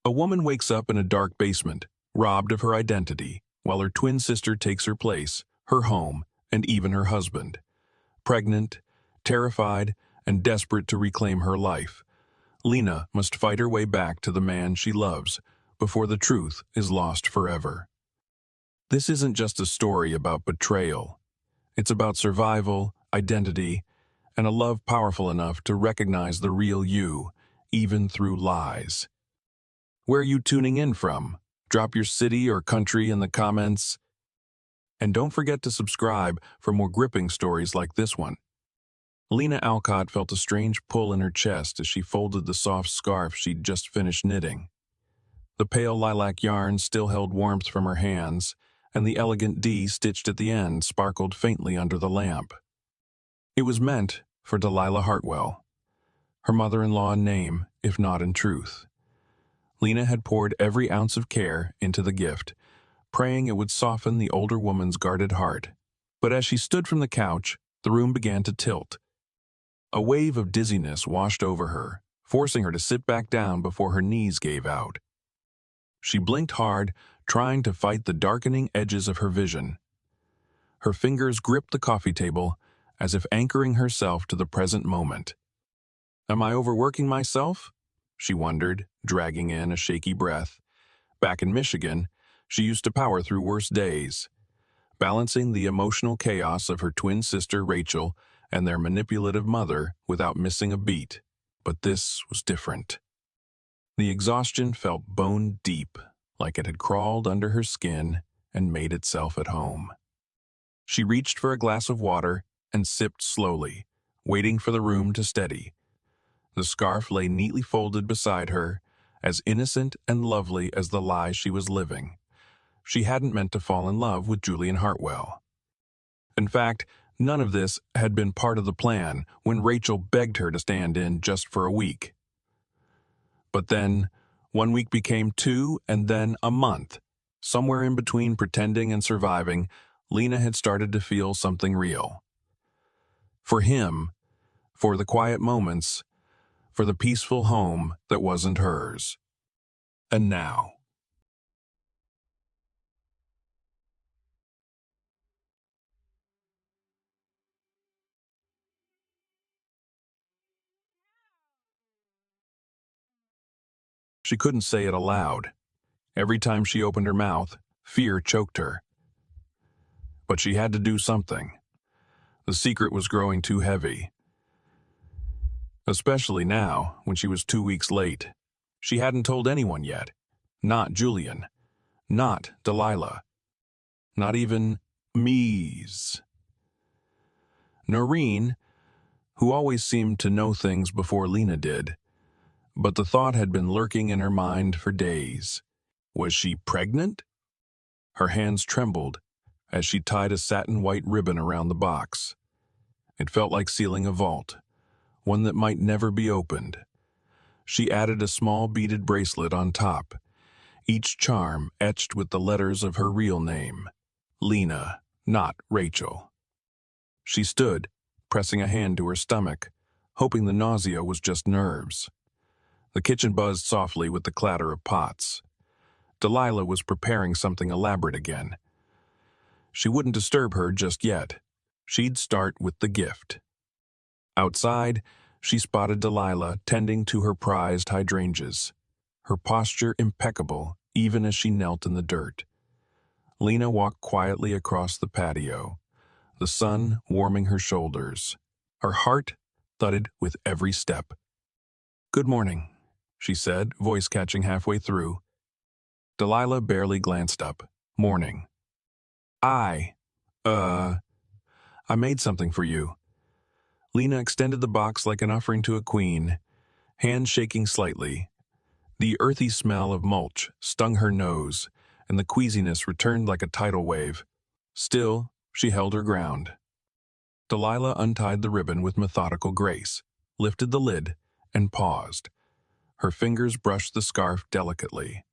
A woman wakes up in a dark basement, robbed of her identity, while her twin sister takes her place, her home, and even her husband. Pregnant, terrified, and desperate to reclaim her life, Lena must fight her way back to the man she loves before the truth is lost forever. This isn't just a story about betrayal. It's about survival, identity, and a love powerful enough to recognize the real you, even through lies. Where are you tuning in from? Drop your city or country in the comments. And don't forget to subscribe for more gripping stories like this one. Lena Alcott felt a strange pull in her chest as she folded the soft scarf she'd just finished knitting. The pale lilac yarn still held warmth from her hands, and the elegant D stitched at the end sparkled faintly under the lamp. It was meant for Delilah Hartwell, her mother-in-law in name, if not in truth. Lena had poured every ounce of care into the gift, praying it would soften the older woman's guarded heart. But as she stood from the couch, the room began to tilt. A wave of dizziness washed over her, forcing her to sit back down before her knees gave out. She blinked hard, trying to fight the darkening edges of her vision. Her fingers gripped the coffee table, as if anchoring herself to the present moment. Am I overworking myself? She wondered, dragging in a shaky breath. Back in Michigan, she used to power through worse days, balancing the emotional chaos of her twin sister Rachel and their manipulative mother without missing a beat. But this was different. The exhaustion felt bone deep, like it had crawled under her skin and made itself at home. She reached for a glass of water and sipped slowly, waiting for the room to steady. The scarf lay neatly folded beside her, as innocent and lovely as the lie she was living. She hadn't meant to fall in love with Julian Hartwell. In fact, none of this had been part of the plan when Rachel begged her to stand in just for a week. But then, 1 week became 2 and then a month. Somewhere in between pretending and surviving, Lena had started to feel something real. For him, for the quiet moments, for the peaceful home that wasn't hers. And now. She couldn't say it aloud. Every time she opened her mouth, fear choked her. But she had to do something. The secret was growing too heavy. Especially now, when she was 2 weeks late. She hadn't told anyone yet. Not Julian. Not Delilah. Not even Mies. Noreen, who always seemed to know things before Lena did, but the thought had been lurking in her mind for days. Was she pregnant? Her hands trembled as she tied a satin white ribbon around the box. It felt like sealing a vault, one that might never be opened. She added a small beaded bracelet on top, each charm etched with the letters of her real name, Lena, not Rachel. She stood, pressing a hand to her stomach, hoping the nausea was just nerves. The kitchen buzzed softly with the clatter of pots. Delilah was preparing something elaborate again. She wouldn't disturb her just yet. She'd start with the gift. Outside, she spotted Delilah tending to her prized hydrangeas, her posture impeccable even as she knelt in the dirt. Lena walked quietly across the patio, the sun warming her shoulders. Her heart thudded with every step. "Good morning," she said, voice catching halfway through. Delilah barely glanced up. "Morning." I made something for you." Lena extended the box like an offering to a queen, hands shaking slightly. The earthy smell of mulch stung her nose, and the queasiness returned like a tidal wave. Still, she held her ground. Delilah untied the ribbon with methodical grace, lifted the lid, and paused. Her fingers brushed the scarf delicately.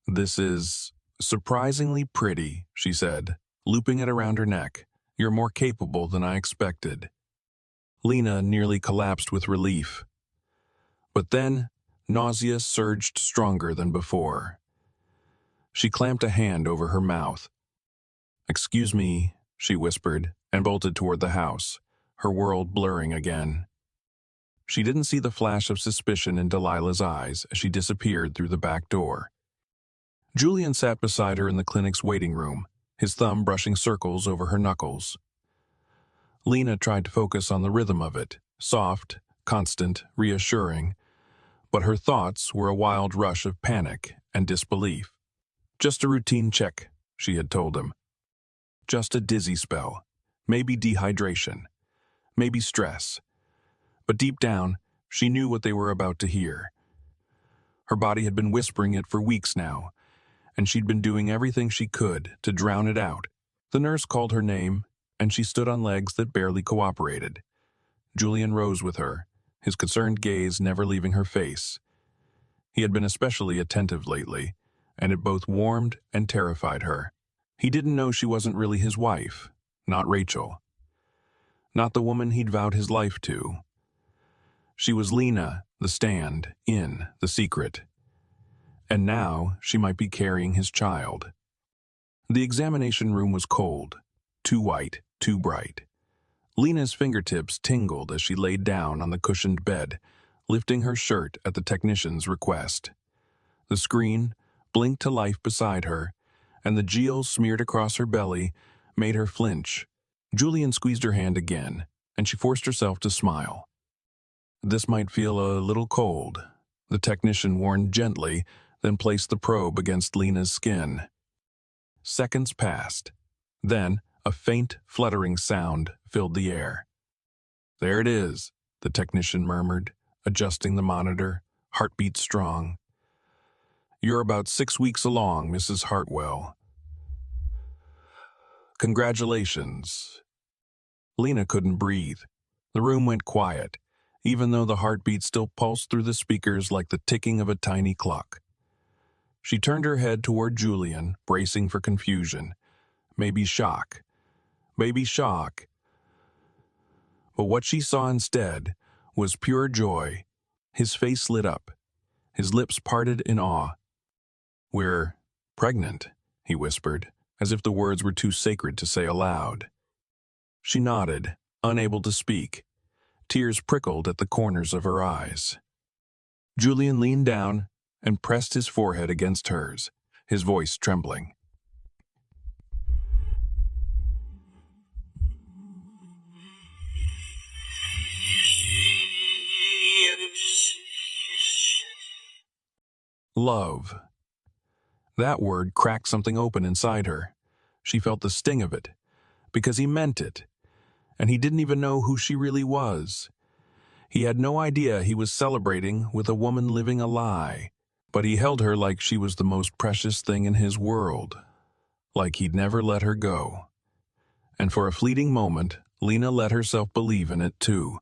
"This is surprisingly pretty," she said, looping it around her neck. "You're more capable than I expected." Lena nearly collapsed with relief. But then, Nausea surged stronger than before. She clamped a hand over her mouth. "Excuse me," she whispered, and bolted toward the house, her world blurring again. She didn't see the flash of suspicion in Delilah's eyes as she disappeared through the back door. Julian sat beside her in the clinic's waiting room, his thumb brushing circles over her knuckles. Lena tried to focus on the rhythm of it, soft, constant, reassuring, but her thoughts were a wild rush of panic and disbelief. "Just a routine check," she had told him. "Just a dizzy spell, maybe dehydration, maybe stress." But deep down, she knew what they were about to hear. Her body had been whispering it for weeks now, and she'd been doing everything she could to drown it out. The nurse called her name, and she stood on legs that barely cooperated. Julian rose with her, his concerned gaze never leaving her face. He had been especially attentive lately, and it both warmed and terrified her. He didn't know she wasn't really his wife, not Rachel. Not the woman he'd vowed his life to. She was Lena, the stand-in, the secret. And now she might be carrying his child. The examination room was cold, too white, too bright. Lena's fingertips tingled as she laid down on the cushioned bed, lifting her shirt at the technician's request. The screen blinked to life beside her, and the geol smeared across her belly made her flinch. Julian squeezed her hand again, and she forced herself to smile. "This might feel a little cold," the technician warned gently, then placed the probe against Lena's skin. Seconds passed. Then a faint, fluttering sound filled the air. "There it is," the technician murmured, adjusting the monitor, heartbeat strong. "You're about 6 weeks along, Mrs. Hartwell. Congratulations." Lena couldn't breathe. The room went quiet, even though the heartbeat still pulsed through the speakers like the ticking of a tiny clock. She turned her head toward Julian, bracing for confusion. Maybe shock. Maybe shock. But what she saw instead was pure joy. His face lit up. His lips parted in awe. "We're pregnant," he whispered, as if the words were too sacred to say aloud. She nodded, unable to speak. Tears prickled at the corners of her eyes. Julian leaned down and pressed his forehead against hers, his voice trembling. Love. That word cracked something open inside her. She felt the sting of it, because he meant it, and he didn't even know who she really was. He had no idea he was celebrating with a woman living a lie, but he held her like she was the most precious thing in his world, like he'd never let her go. And for a fleeting moment, Lena let herself believe in it too.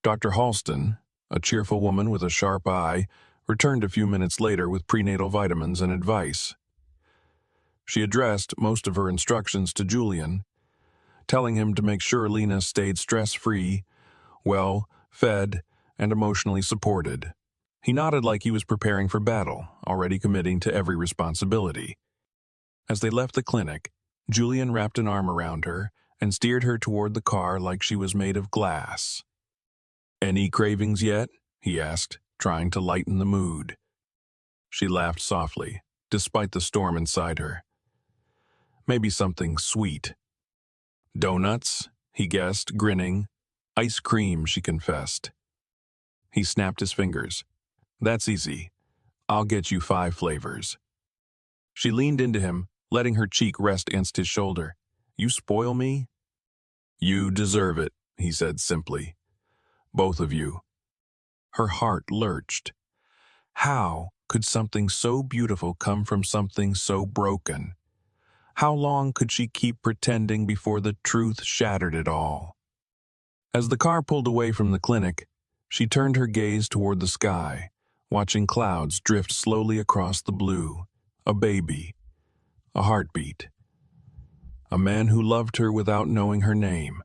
Dr. Halston, a cheerful woman with a sharp eye, returned a few minutes later with prenatal vitamins and advice. She addressed most of her instructions to Julian, telling him to make sure Lena stayed stress-free, well, fed, and emotionally supported. He nodded like he was preparing for battle, already committing to every responsibility. As they left the clinic, Julian wrapped an arm around her and steered her toward the car like she was made of glass. "Any cravings yet?" he asked, trying to lighten the mood. She laughed softly, despite the storm inside her. "Maybe something sweet." "Donuts?" he guessed, grinning. "Ice cream," she confessed. He snapped his fingers. "That's easy. I'll get you 5 flavors." She leaned into him, letting her cheek rest against his shoulder. "You spoil me?" "You deserve it," he said simply. "Both of you." Her heart lurched. How could something so beautiful come from something so broken? How long could she keep pretending before the truth shattered it all? As the car pulled away from the clinic, she turned her gaze toward the sky, watching clouds drift slowly across the blue. A baby. A heartbeat. A man who loved her without knowing her name.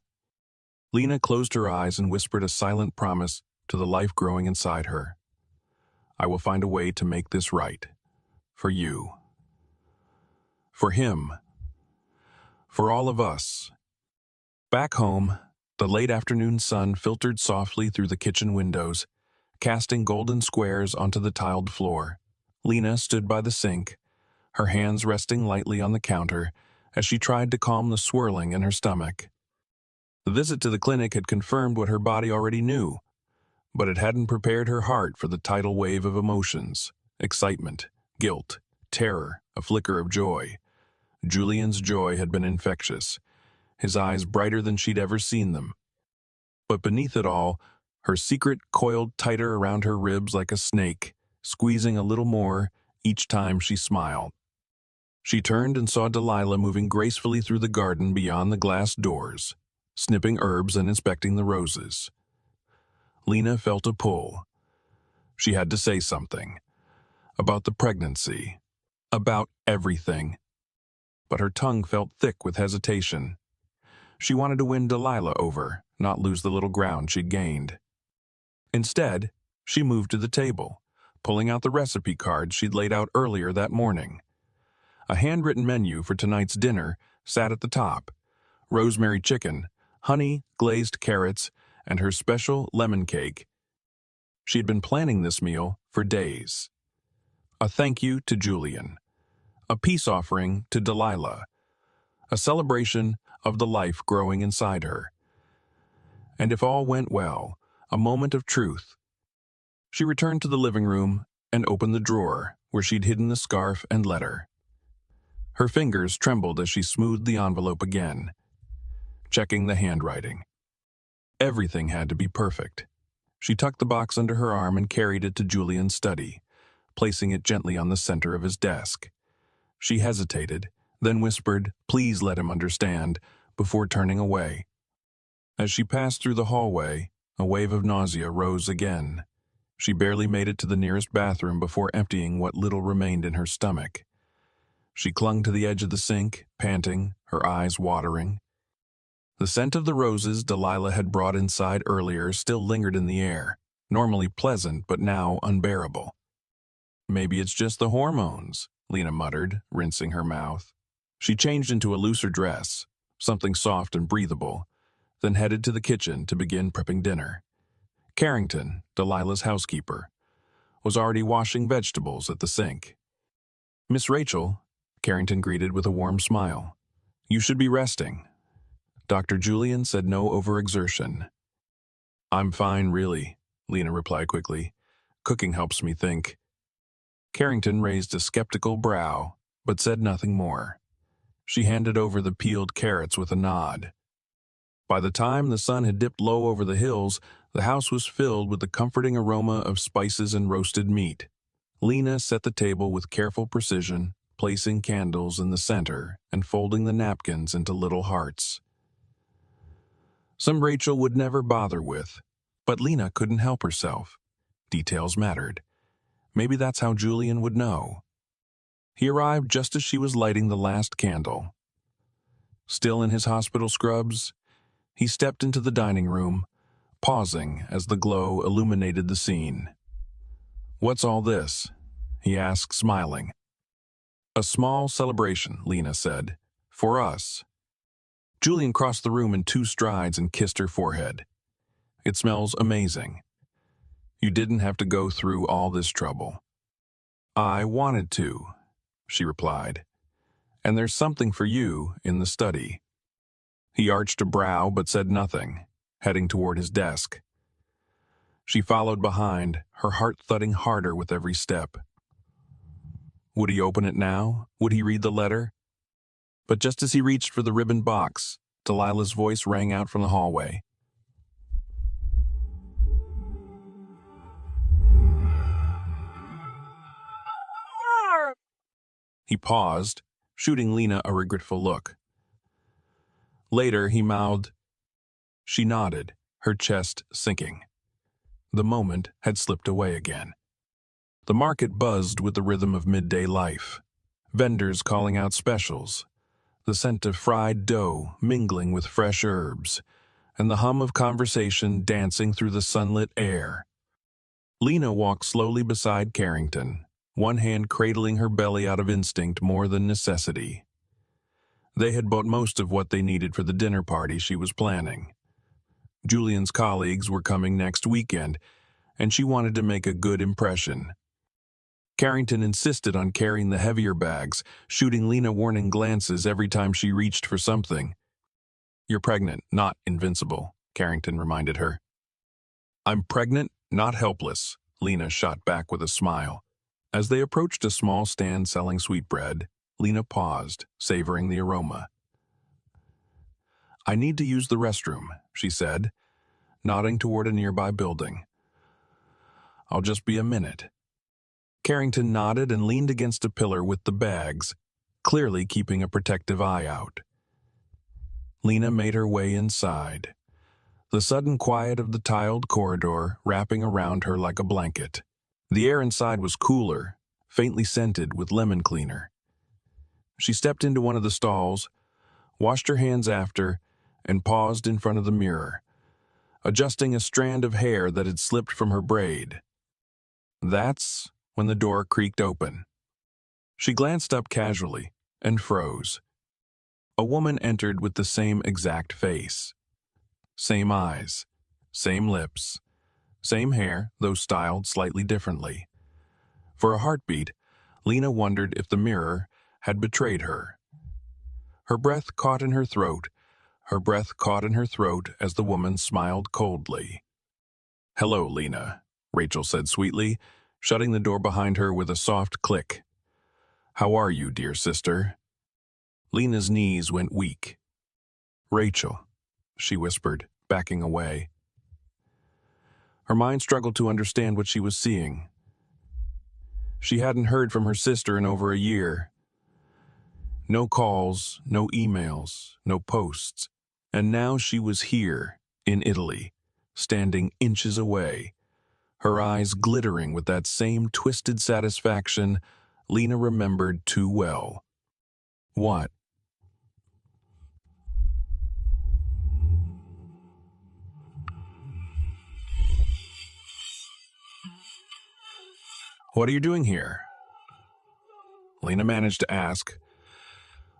Lena closed her eyes and whispered a silent promise to the life growing inside her. I will find a way to make this right. For you. For him. For all of us. Back home, the late afternoon sun filtered softly through the kitchen windows, casting golden squares onto the tiled floor. Lena stood by the sink, her hands resting lightly on the counter as she tried to calm the swirling in her stomach. The visit to the clinic had confirmed what her body already knew, but it hadn't prepared her heart for the tidal wave of emotions: excitement, guilt, terror, a flicker of joy. Julian's joy had been infectious, his eyes brighter than she'd ever seen them. But beneath it all, her secret coiled tighter around her ribs like a snake, squeezing a little more each time she smiled. She turned and saw Delilah moving gracefully through the garden beyond the glass doors, snipping herbs and inspecting the roses. Lena felt a pull. She had to say something. About the pregnancy. About everything. But her tongue felt thick with hesitation. She wanted to win Delilah over, not lose the little ground she'd gained. Instead, she moved to the table, pulling out the recipe cards she'd laid out earlier that morning. A handwritten menu for tonight's dinner sat at the top: rosemary chicken, honey, glazed carrots, and her special lemon cake. She had been planning this meal for days. A thank you to Julian. A peace offering to Delilah. A celebration of the life growing inside her. And if all went well, a moment of truth. She returned to the living room and opened the drawer where she'd hidden the scarf and letter. Her fingers trembled as she smoothed the envelope again, checking the handwriting. Everything had to be perfect. She tucked the box under her arm and carried it to Julian's study, placing it gently on the center of his desk. She hesitated, then whispered, "Please let him understand," before turning away. As she passed through the hallway, a wave of nausea rose again. She barely made it to the nearest bathroom before emptying what little remained in her stomach. She clung to the edge of the sink, panting, her eyes watering. The scent of the roses Delilah had brought inside earlier still lingered in the air, normally pleasant but now unbearable. "Maybe it's just the hormones," Lena muttered, rinsing her mouth. She changed into a looser dress, something soft and breathable, then headed to the kitchen to begin prepping dinner. Carrington, Delilah's housekeeper, was already washing vegetables at the sink. "Miss Rachel," Carrington greeted with a warm smile. "You should be resting." Dr. Julian said no overexertion. "I'm fine, really," Lena replied quickly. "Cooking helps me think." Carrington raised a skeptical brow, but said nothing more. She handed over the peeled carrots with a nod. By the time the sun had dipped low over the hills, the house was filled with the comforting aroma of spices and roasted meat. Lena set the table with careful precision, placing candles in the center and folding the napkins into little hearts. Some Rachel would never bother with, but Lena couldn't help herself. Details mattered. Maybe that's how Julian would know. He arrived just as she was lighting the last candle. Still in his hospital scrubs, he stepped into the dining room, pausing as the glow illuminated the scene. "What's all this?" he asked, smiling. "A small celebration," Lena said. "For us." Julian crossed the room in 2 strides and kissed her forehead. "It smells amazing. You didn't have to go through all this trouble." "I wanted to," she replied. "And there's something for you in the study." He arched a brow but said nothing, heading toward his desk. She followed behind, her heart thudding harder with every step. Would he open it now? Would he read the letter? But just as he reached for the ribbon box, Delilah's voice rang out from the hallway. He paused, shooting Lena a regretful look. Later, he mouthed. She nodded, her chest sinking. The moment had slipped away again. The market buzzed with the rhythm of midday life. Vendors calling out specials, the scent of fried dough mingling with fresh herbs, and the hum of conversation dancing through the sunlit air. Lena walked slowly beside Carrington, one hand cradling her belly out of instinct more than necessity. They had bought most of what they needed for the dinner party she was planning. Julian's colleagues were coming next weekend, and she wanted to make a good impression. Carrington insisted on carrying the heavier bags, shooting Lena warning glances every time she reached for something. "You're pregnant, not invincible," Carrington reminded her. "I'm pregnant, not helpless," Lena shot back with a smile. As they approached a small stand selling sweetbread, Lena paused, savoring the aroma. "I need to use the restroom," she said, nodding toward a nearby building. "I'll just be a minute." Carrington nodded and leaned against a pillar with the bags, clearly keeping a protective eye out. Lena made her way inside, the sudden quiet of the tiled corridor wrapping around her like a blanket. The air inside was cooler, faintly scented with lemon cleaner. She stepped into one of the stalls, washed her hands after, and paused in front of the mirror, adjusting a strand of hair that had slipped from her braid. That's when the door creaked open. She glanced up casually and froze. A woman entered with the same exact face. Same eyes, same lips, same hair, though styled slightly differently. For a heartbeat, Lena wondered if the mirror had betrayed her. Her breath caught in her throat as the woman smiled coldly. "Hello, Lena," Rachel said sweetly, shutting the door behind her with a soft click. "How are you, dear sister?" Lena's knees went weak. "Rachel," she whispered, backing away. Her mind struggled to understand what she was seeing. She hadn't heard from her sister in over a year. No calls, no emails, no posts. And now she was here, in Italy, standing inches away, her eyes glittering with that same twisted satisfaction Lena remembered too well. "What?" "What are you doing here?" Lena managed to ask,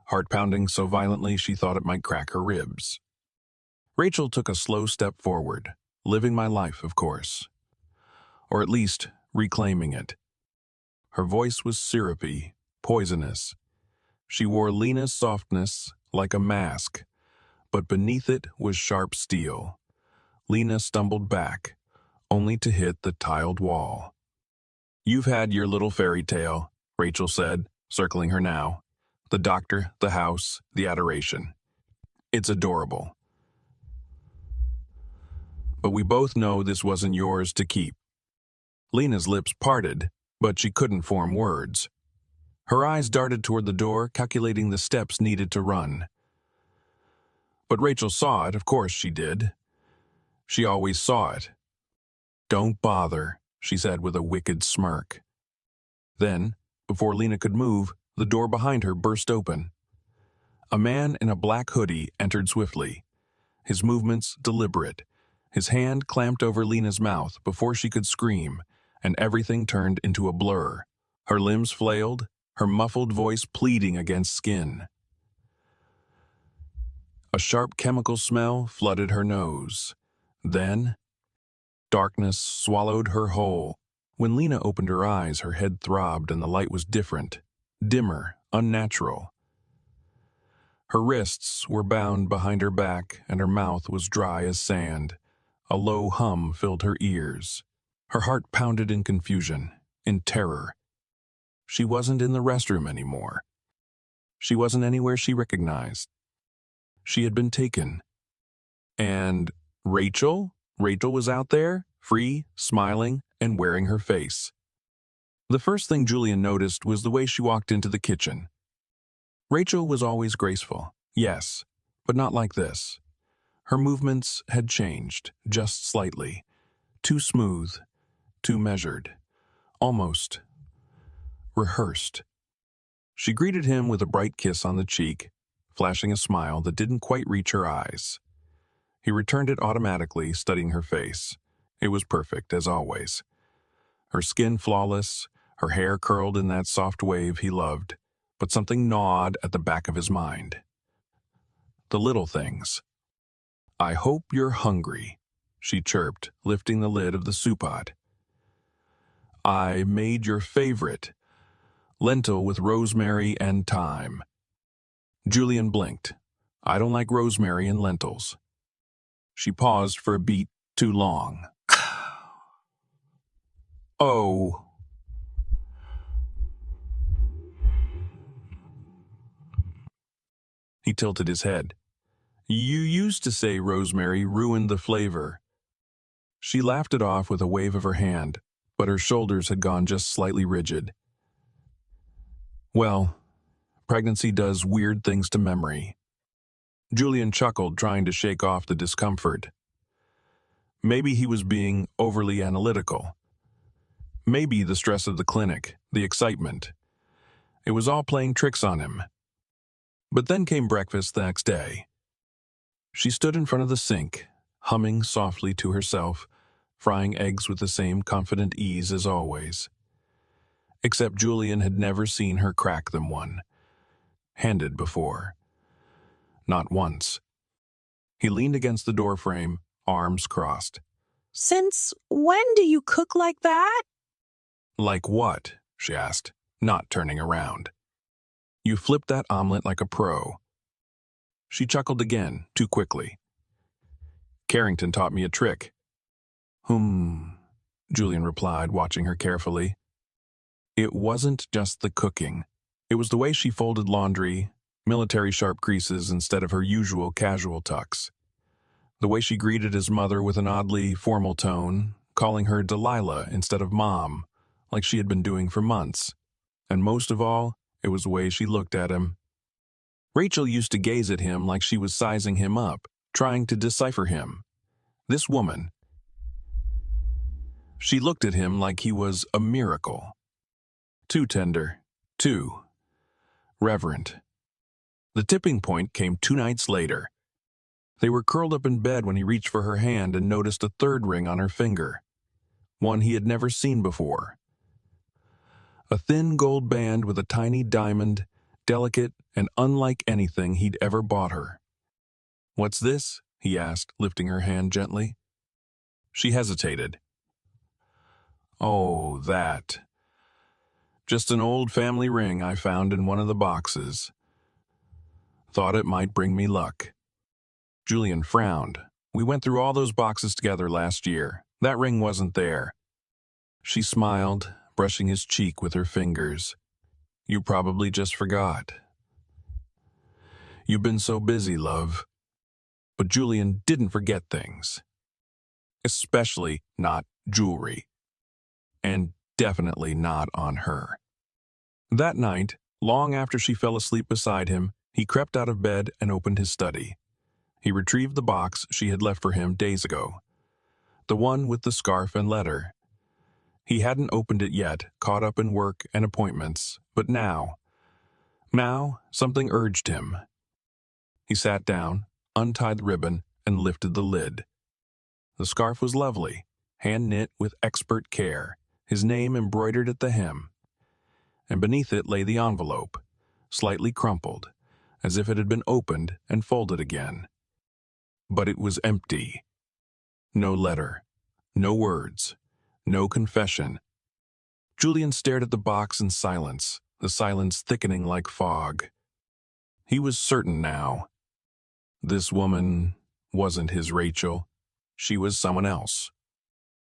heart pounding so violently she thought it might crack her ribs. Rachel took a slow step forward, living my life, of course. Or at least, reclaiming it. Her voice was syrupy, poisonous. She wore Lena's softness like a mask, but beneath it was sharp steel. Lena stumbled back, only to hit the tiled wall. "You've had your little fairy tale," Rachel said, circling her now. "The doctor, the house, the adoration. It's adorable. But we both know this wasn't yours to keep." Lena's lips parted, but she couldn't form words. Her eyes darted toward the door, calculating the steps needed to run. But Rachel saw it, of course she did. She always saw it. "Don't bother," she said with a wicked smirk. Then, before Lena could move, the door behind her burst open. A man in a black hoodie entered swiftly, his movements deliberate. His hand clamped over Lena's mouth before she could scream, and everything turned into a blur. Her limbs flailed, her muffled voice pleading against skin. A sharp chemical smell flooded her nose. Then, darkness swallowed her whole. When Lena opened her eyes, her head throbbed and the light was different, dimmer, unnatural. Her wrists were bound behind her back and her mouth was dry as sand. A low hum filled her ears. Her heart pounded in confusion, in terror. She wasn't in the restroom anymore. She wasn't anywhere she recognized. She had been taken. And Rachel? Rachel was out there, free, smiling, and wearing her face. The first thing Julian noticed was the way she walked into the kitchen. Rachel was always graceful, yes, but not like this. Her movements had changed, just slightly. Too smooth, too measured, almost rehearsed. She greeted him with a bright kiss on the cheek, flashing a smile that didn't quite reach her eyes. He returned it automatically, studying her face. It was perfect, as always. her skin flawless, her hair curled in that soft wave he loved, but something gnawed at the back of his mind. The little things. "I hope you're hungry," she chirped, lifting the lid of the soup pot. "I made your favorite, lentil with rosemary and thyme." Julian blinked. "I don't like rosemary and lentils." She paused for a beat too long. "Oh." He tilted his head. "You used to say rosemary ruined the flavor." She laughed it off with a wave of her hand, but her shoulders had gone just slightly rigid. "Well, pregnancy does weird things to memory." Julian chuckled, trying to shake off the discomfort. Maybe he was being overly analytical. Maybe the stress of the clinic, the excitement. It was all playing tricks on him. But then came breakfast the next day. She stood in front of the sink, humming softly to herself, frying eggs with the same confident ease as always. Except Julian had never seen her crack them one-handed before. Not once. He leaned against the doorframe, arms crossed. "Since when do you cook like that?" "Like what?" she asked, not turning around. "You flipped that omelet like a pro." She chuckled again, too quickly. "Carrington taught me a trick." Julian replied, watching her carefully. It wasn't just the cooking. It was the way she folded laundry, military sharp creases instead of her usual casual tucks. The way she greeted his mother with an oddly formal tone, calling her Delilah instead of Mom, like she had been doing for months. And most of all, it was the way she looked at him. Rachel used to gaze at him like she was sizing him up, trying to decipher him. This woman, she looked at him like he was a miracle. Too tender, too reverent. The tipping point came 2 nights later. They were curled up in bed when he reached for her hand and noticed a third ring on her finger, one he had never seen before. A thin gold band with a tiny diamond, delicate and unlike anything he'd ever bought her. "What's this?" he asked, lifting her hand gently. She hesitated. "Oh, that. Just an old family ring I found in one of the boxes. Thought it might bring me luck." Julian frowned. "We went through all those boxes together last year. That ring wasn't there." She smiled, brushing his cheek with her fingers. "You probably just forgot. You've been so busy, love." But Julian didn't forget things. Especially not jewelry. And definitely not on her. That night, long after she fell asleep beside him, he crept out of bed and opened his study. He retrieved the box she had left for him days ago. The one with the scarf and letter. He hadn't opened it yet, caught up in work and appointments, but now something urged him. He sat down, untied the ribbon, and lifted the lid. The scarf was lovely, hand-knit with expert care, his name embroidered at the hem. And beneath it lay the envelope, slightly crumpled, as if it had been opened and folded again. But it was empty. No letter, no words, no confession. Julian stared at the box in silence, the silence thickening like fog. He was certain now. This woman wasn't his Rachel. She was someone else.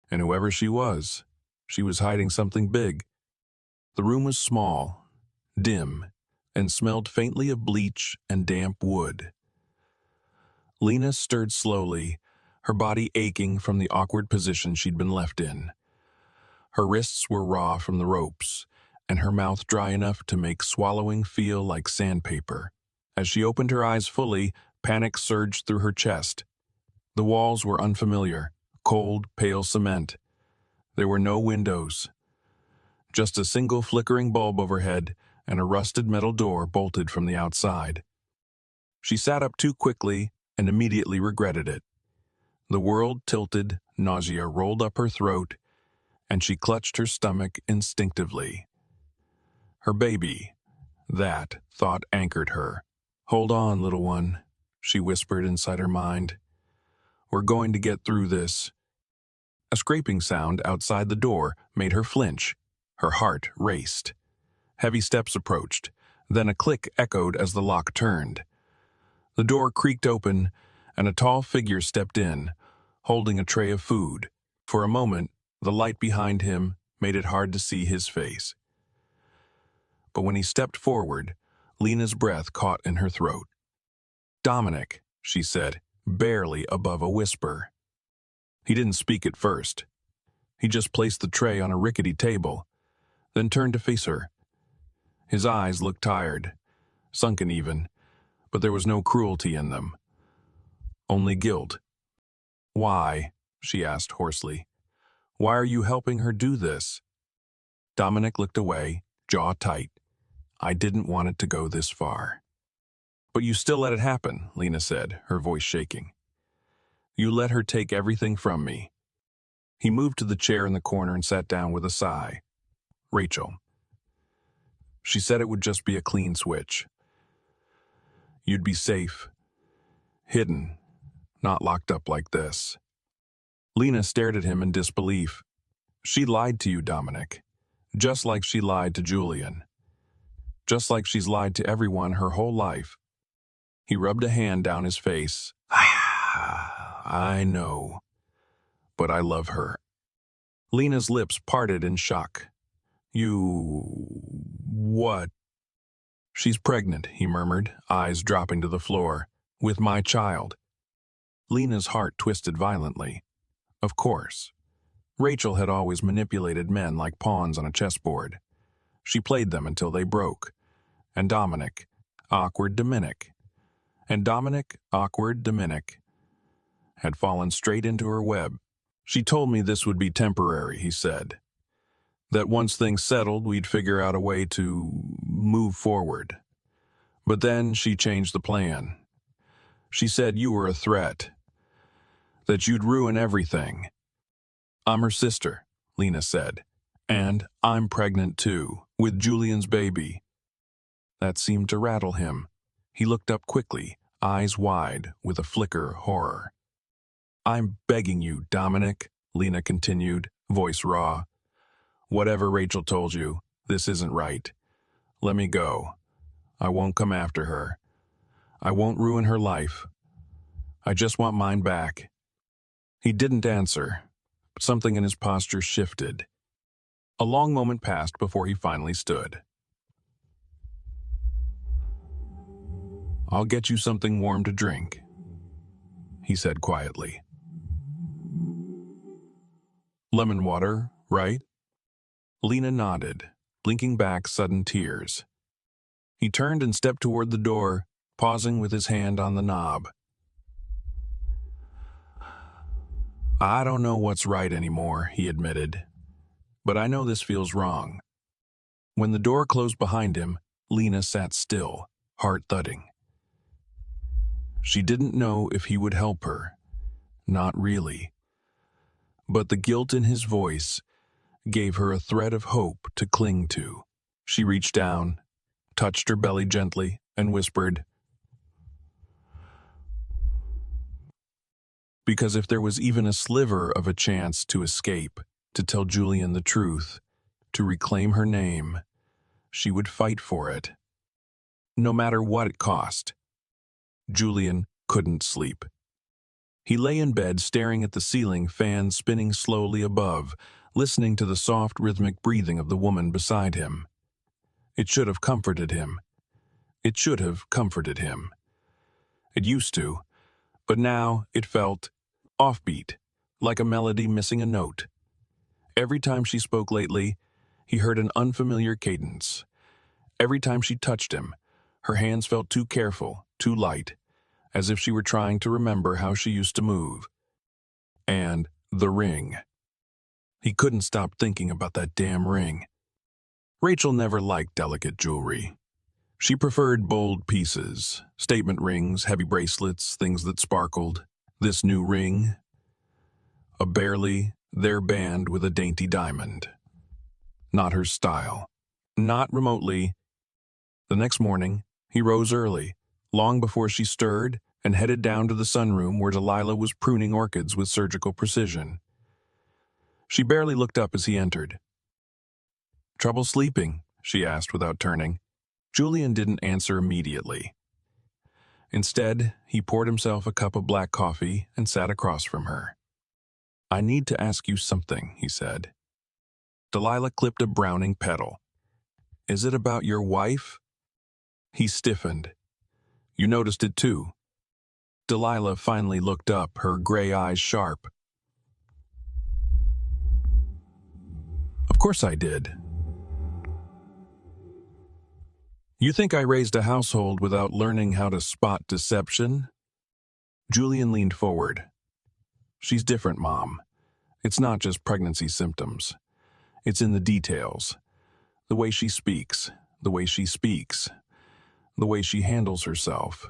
And whoever she was hiding something big. The room was small, dim, and smelled faintly of bleach and damp wood. Lena stirred slowly, her body aching from the awkward position she'd been left in. Her wrists were raw from the ropes, and her mouth dry enough to make swallowing feel like sandpaper. As she opened her eyes fully, panic surged through her chest. The walls were unfamiliar, cold, pale cement. There were no windows. Just a single flickering bulb overhead and a rusted metal door bolted from the outside. She sat up too quickly and immediately regretted it. The world tilted, nausea rolled up her throat, and she clutched her stomach instinctively. Her baby, that thought anchored her. "Hold on, little one," she whispered inside her mind. "We're going to get through this." A scraping sound outside the door made her flinch. Her heart raced. Heavy steps approached, then a click echoed as the lock turned. The door creaked open, and a tall figure stepped in, holding a tray of food. For a moment, the light behind him made it hard to see his face. But when he stepped forward, Lena's breath caught in her throat. "Dominic," she said, barely above a whisper. He didn't speak at first. He just placed the tray on a rickety table, then turned to face her. His eyes looked tired, sunken even, but there was no cruelty in them. Only guilt. "Why?" she asked hoarsely. "Why are you helping her do this?" Dominic looked away, jaw tight. "I didn't want it to go this far." "But you still let it happen," Lena said, her voice shaking. "You let her take everything from me." He moved to the chair in the corner and sat down with a sigh. "Rachel. She said it would just be a clean switch. You'd be safe, hidden, not locked up like this." Lena stared at him in disbelief. "She lied to you, Dominic, just like she lied to Julian. Just like she's lied to everyone her whole life." He rubbed a hand down his face. "I know, but I love her." Lena's lips parted in shock. What?" "She's pregnant," he murmured, eyes dropping to the floor, "with my child." Lena's heart twisted violently. Of course. Rachel had always manipulated men like pawns on a chessboard. She played them until they broke. And Dominic, awkward Dominic, had fallen straight into her web. "She told me this would be temporary," he said. "That once things settled, we'd figure out a way to move forward. But then she changed the plan. She said you were a threat, that you'd ruin everything." "I'm her sister," Lena said. "And I'm pregnant too, with Julian's baby." That seemed to rattle him. He looked up quickly, eyes wide, with a flicker horror. "I'm begging you, Dominic," Lena continued, voice raw. "Whatever Rachel told you, this isn't right. Let me go. I won't come after her. I won't ruin her life. I just want mine back." He didn't answer, but something in his posture shifted. A long moment passed before he finally stood. "I'll get you something warm to drink," he said quietly. "Lemon water, right?" Lena nodded, blinking back sudden tears. He turned and stepped toward the door, pausing with his hand on the knob. "I don't know what's right anymore," he admitted. "But I know this feels wrong." When the door closed behind him, Lena sat still, heart thudding. She didn't know if he would help her. Not really. But the guilt in his voice gave her a thread of hope to cling to. She reached down, touched her belly gently, and whispered, "Because if there was even a sliver of a chance to escape, to tell Julian the truth, to reclaim her name, she would fight for it. No matter what it cost." Julian couldn't sleep. He lay in bed staring at the ceiling fan spinning slowly above, listening to the soft rhythmic breathing of the woman beside him. It should have comforted him. It should have comforted him. It used to, but now it felt offbeat, like a melody missing a note. Every time she spoke lately, he heard an unfamiliar cadence. Every time she touched him, her hands felt too careful, too light, as if she were trying to remember how she used to move. And the ring. He couldn't stop thinking about that damn ring. Rachel never liked delicate jewelry. She preferred bold pieces, statement rings, heavy bracelets, things that sparkled. This new ring, a barely their band with a dainty diamond. Not her style. Not remotely. The next morning, he rose early, long before she stirred, and headed down to the sunroom where Delilah was pruning orchids with surgical precision. She barely looked up as he entered. "Trouble sleeping?" she asked without turning. Julian didn't answer immediately. Instead, he poured himself a cup of black coffee and sat across from her. "I need to ask you something," he said. Delilah clipped a browning petal. "Is it about your wife?" He stiffened. "You noticed it too." Delilah finally looked up, her gray eyes sharp. "Of course I did. You think I raised a household without learning how to spot deception?" Julian leaned forward. "She's different, Mom. It's not just pregnancy symptoms. It's in the details. The way she speaks, the way she speaks, the way she handles herself.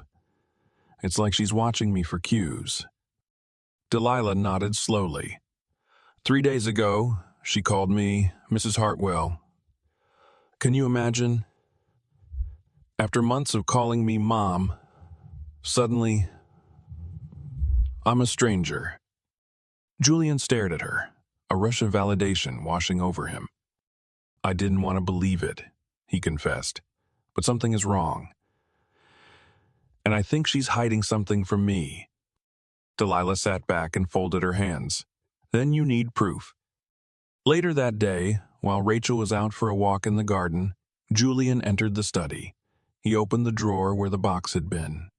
It's like she's watching me for cues." Delilah nodded slowly. "3 days ago, she called me Mrs. Hartwell. Can you imagine? After months of calling me Mom, suddenly, I'm a stranger." Julian stared at her, a rush of validation washing over him. "I didn't want to believe it," he confessed, "but something is wrong. And I think she's hiding something from me." Delilah sat back and folded her hands. "Then you need proof." Later that day, while Rachel was out for a walk in the garden, Julian entered the study. He opened the drawer where the box had been.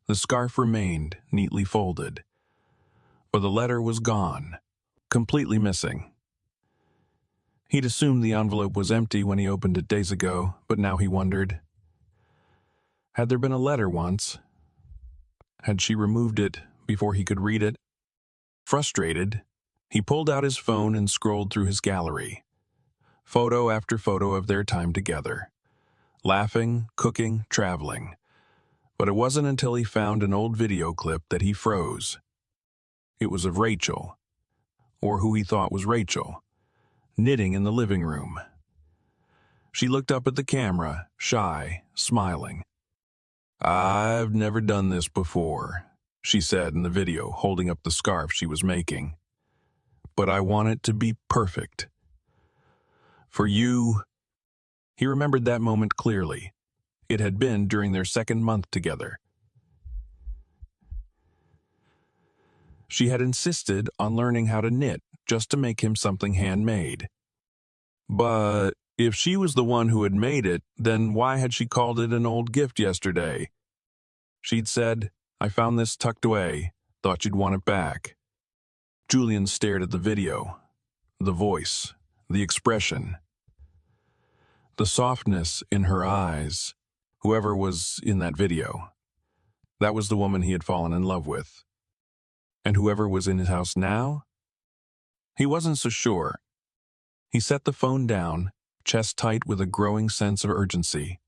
The scarf remained, neatly folded. But the letter was gone, completely missing. He'd assumed the envelope was empty when he opened it days ago, but now he wondered. Had there been a letter once? Had she removed it before he could read it? Frustrated, he pulled out his phone and scrolled through his gallery. Photo after photo of their time together. Laughing, cooking, traveling. But it wasn't until he found an old video clip that he froze. It was of Rachel, or who he thought was Rachel, knitting in the living room. She looked up at the camera, shy, smiling. "I've never done this before," she said in the video, holding up the scarf she was making. "But I want it to be perfect. For you." He remembered that moment clearly. It had been during their second month together. She had insisted on learning how to knit just to make him something handmade. But if she was the one who had made it, then why had she called it an old gift yesterday? She'd said, "I found this tucked away, thought you'd want it back." Julian stared at the video. The voice, the expression, the softness in her eyes. Whoever was in that video, that was the woman he had fallen in love with. And whoever was in his house now? He wasn't so sure. He set the phone down, chest tight with a growing sense of urgency.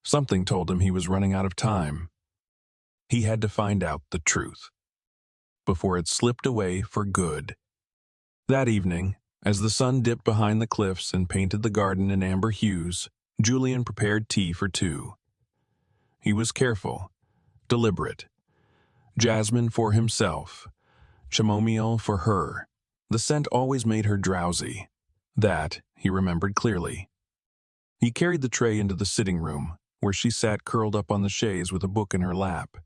Something told him he was running out of time. He had to find out the truth before it slipped away for good. That evening, as the sun dipped behind the cliffs and painted the garden in amber hues, Julian prepared tea for two. He was careful, deliberate. Jasmine for himself, chamomile for her. The scent always made her drowsy. That he remembered clearly. He carried the tray into the sitting room, where she sat curled up on the chaise with a book in her lap.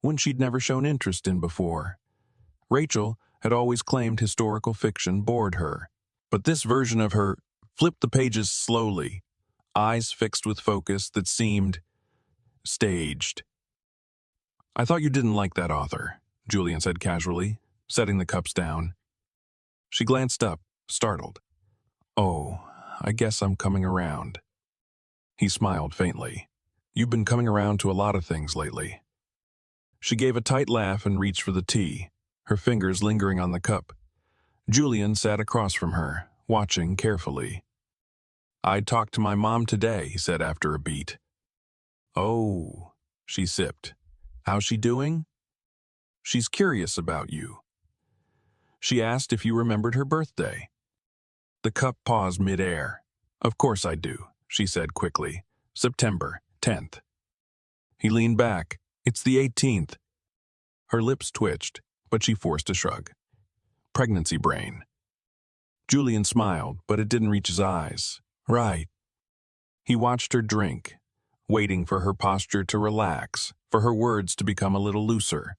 One she'd never shown interest in before. Rachel had always claimed historical fiction bored her, but this version of her flipped the pages slowly, eyes fixed with focus that seemed staged. "I thought you didn't like that author," Julian said casually, setting the cups down. She glanced up, startled. "Oh, I guess I'm coming around." He smiled faintly. "You've been coming around to a lot of things lately." She gave a tight laugh and reached for the tea, her fingers lingering on the cup. Julian sat across from her, watching carefully. "I talked to my mom today," he said after a beat. "Oh," she sipped. "How's she doing?" "She's curious about you." She asked if you remembered her birthday. The cup paused mid-air. Of course I do, she said quickly. September 10th. He leaned back. It's the 18th. Her lips twitched, but she forced a shrug. Pregnancy brain. Julian smiled, but it didn't reach his eyes. Right. He watched her drink, waiting for her posture to relax, for her words to become a little looser.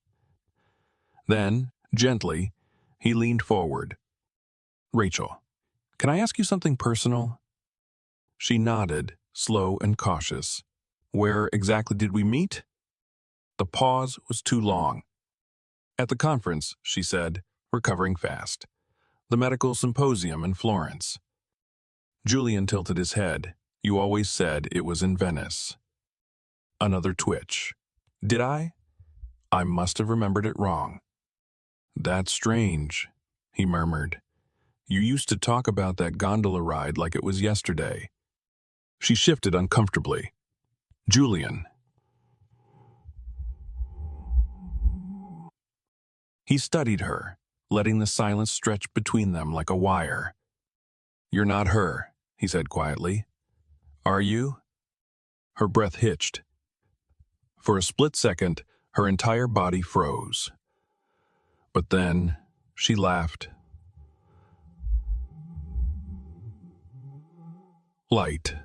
Then, gently, he leaned forward. Rachel, can I ask you something personal? She nodded, slow and cautious. Where exactly did we meet? The pause was too long. At the conference, she said, recovering fast. The medical symposium in Florence. Julian tilted his head. You always said it was in Venice. Another twitch. Did I? I must have remembered it wrong. That's strange, he murmured. You used to talk about that gondola ride like it was yesterday. She shifted uncomfortably. Julian. He studied her, letting the silence stretch between them like a wire. You're not her, he said quietly. Are you? Her breath hitched. For a split second, her entire body froze. But then, she laughed. Light.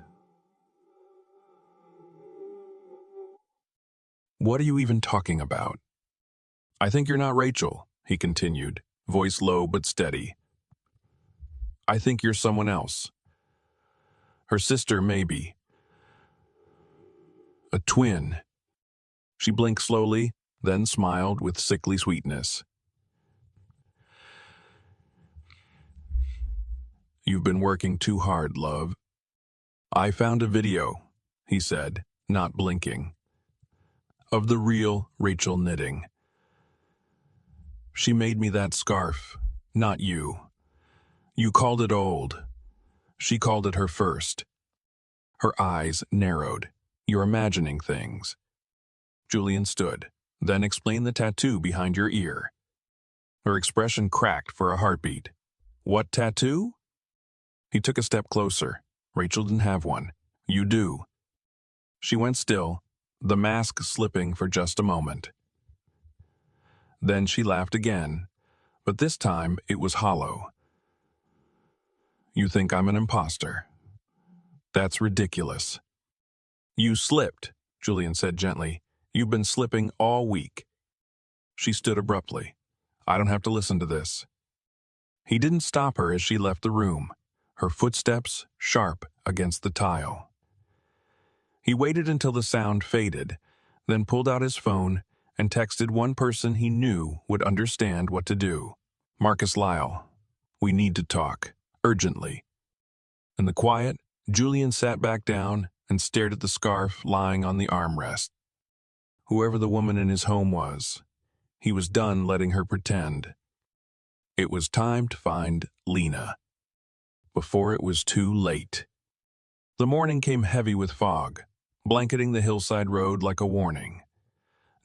What are you even talking about? I think you're not Rachel, he continued, voice low but steady. I think you're someone else. Her sister, maybe. A twin. She blinked slowly, then smiled with sickly sweetness. You've been working too hard, love. I found a video, he said, not blinking, of the real Rachel knitting. She made me that scarf, not you. You called it old. She called it her first. Her eyes narrowed. You're imagining things. Julian stood, then explained the tattoo behind your ear. Her expression cracked for a heartbeat. What tattoo? He took a step closer. Rachel didn't have one. You do. She went still, the mask slipping for just a moment. Then she laughed again, but this time it was hollow. You think I'm an imposter. That's ridiculous. You slipped, Julian said gently. You've been slipping all week. She stood abruptly. I don't have to listen to this. He didn't stop her as she left the room, her footsteps sharp against the tile. He waited until the sound faded, then pulled out his phone and texted one person he knew would understand what to do. Marcus Lyle. We need to talk. Urgently. In the quiet, Julian sat back down and stared at the scarf lying on the armrest. Whoever the woman in his home was, he was done letting her pretend. It was time to find Lena, before it was too late. The morning came heavy with fog, blanketing the hillside road like a warning.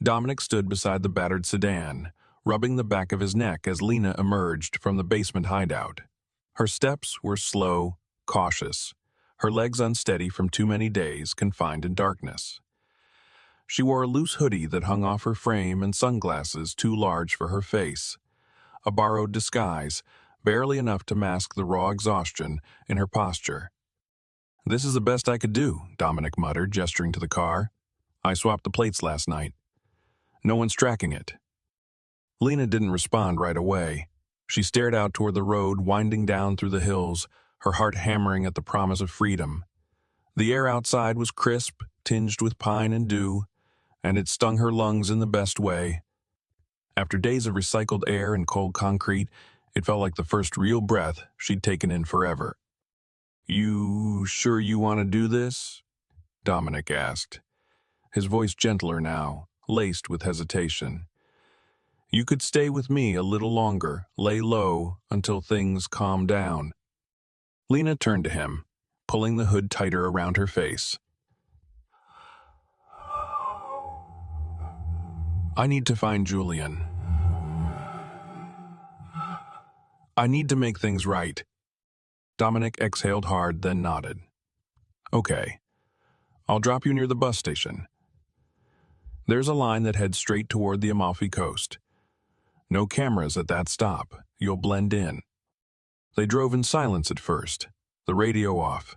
Dominic stood beside the battered sedan, rubbing the back of his neck as Lena emerged from the basement hideout. Her steps were slow, cautious, her legs unsteady from too many days confined in darkness. She wore a loose hoodie that hung off her frame and sunglasses too large for her face, a borrowed disguise, barely enough to mask the raw exhaustion in her posture. This is the best I could do, Dominic muttered, gesturing to the car. I swapped the plates last night. No one's tracking it. Lena didn't respond right away. She stared out toward the road winding down through the hills, her heart hammering at the promise of freedom. The air outside was crisp, tinged with pine and dew, and it stung her lungs in the best way. After days of recycled air and cold concrete, it felt like the first real breath she'd taken in forever. You sure you want to do this? Dominic asked, his voice gentler now, laced with hesitation. You could stay with me a little longer, lay low until things calm down. Lena turned to him, pulling the hood tighter around her face. I need to find Julian. I need to make things right. Dominic exhaled hard, then nodded. Okay, I'll drop you near the bus station. There's a line that heads straight toward the Amalfi Coast. No cameras at that stop. You'll blend in. They drove in silence at first, the radio off.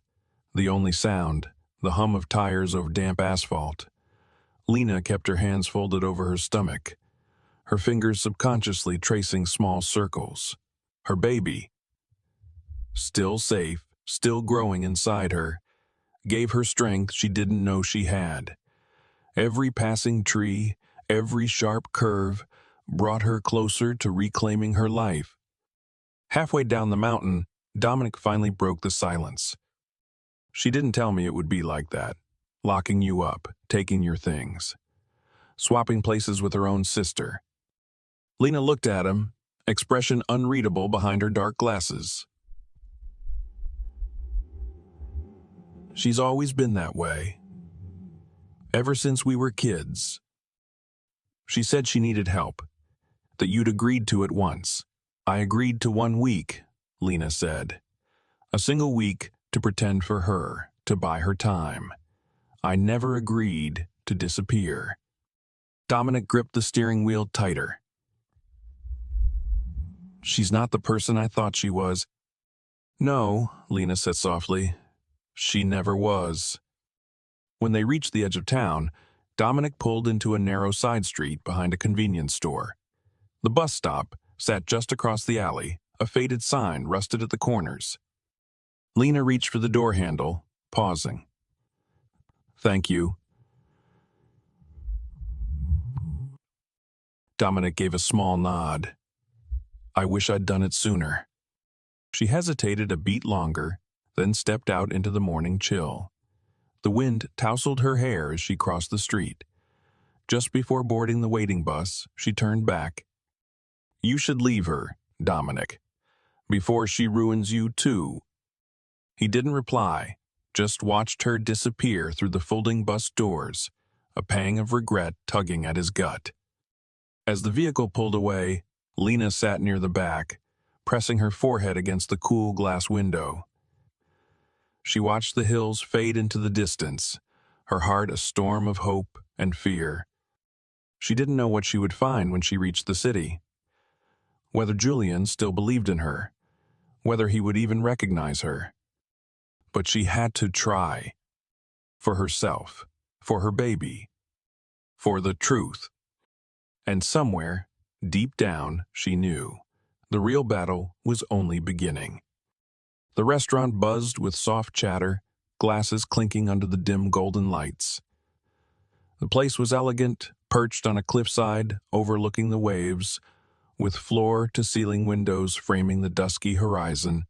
The only sound, the hum of tires over damp asphalt. Lena kept her hands folded over her stomach, her fingers subconsciously tracing small circles. Her baby, still safe, still growing inside her, gave her strength she didn't know she had. Every passing tree, every sharp curve, brought her closer to reclaiming her life. Halfway down the mountain, Dominic finally broke the silence. She didn't tell me it would be like that, locking you up, taking your things, swapping places with her own sister. Lena looked at him, expression unreadable behind her dark glasses. She's always been that way. Ever since we were kids. She said she needed help, that you'd agreed to it once. I agreed to 1 week, Lena said. A single week to pretend for her, to buy her time. I never agreed to disappear. Dominic gripped the steering wheel tighter. She's not the person I thought she was. No, Lena said softly. She never was. When they reached the edge of town, Dominic pulled into a narrow side street behind a convenience store. The bus stop sat just across the alley, a faded sign rusted at the corners. Lena reached for the door handle, pausing. Thank you. Dominic gave a small nod. I wish I'd done it sooner. She hesitated a beat longer, then stepped out into the morning chill. The wind tousled her hair as she crossed the street. Just before boarding the waiting bus, she turned back. You should leave her, Dominic, before she ruins you too. He didn't reply, just watched her disappear through the folding bus doors, a pang of regret tugging at his gut. As the vehicle pulled away, Lena sat near the back, pressing her forehead against the cool glass window. She watched the hills fade into the distance, her heart a storm of hope and fear. She didn't know what she would find when she reached the city. Whether Julian still believed in her, whether he would even recognize her. But she had to try. For herself, for her baby, for the truth. And somewhere, deep down, she knew, the real battle was only beginning. The restaurant buzzed with soft chatter, glasses clinking under the dim golden lights. The place was elegant, perched on a cliffside overlooking the waves, with floor-to-ceiling windows framing the dusky horizon.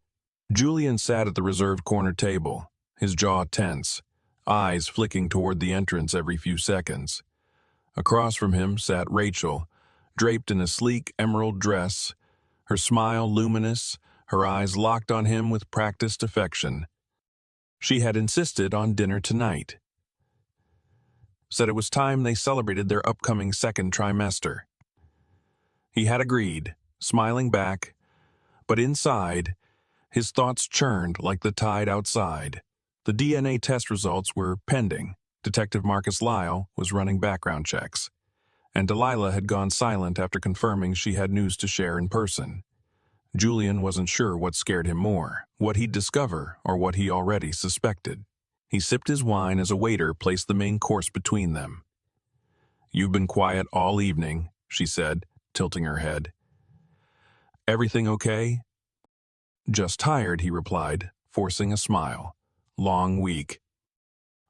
Julian sat at the reserved corner table, his jaw tense, eyes flicking toward the entrance every few seconds. Across from him sat Rachel, draped in a sleek emerald dress, her smile luminous, her eyes locked on him with practiced affection. She had insisted on dinner tonight. Said it was time they celebrated their upcoming second trimester. He had agreed, smiling back, but inside, his thoughts churned like the tide outside. The DNA test results were pending. Detective Marcus Lyle was running background checks, and Delilah had gone silent after confirming she had news to share in person. Julian wasn't sure what scared him more, what he'd discover or what he already suspected. He sipped his wine as a waiter placed the main course between them. You've been quiet all evening, she said, tilting her head. Everything okay? Just tired, he replied, forcing a smile. Long week.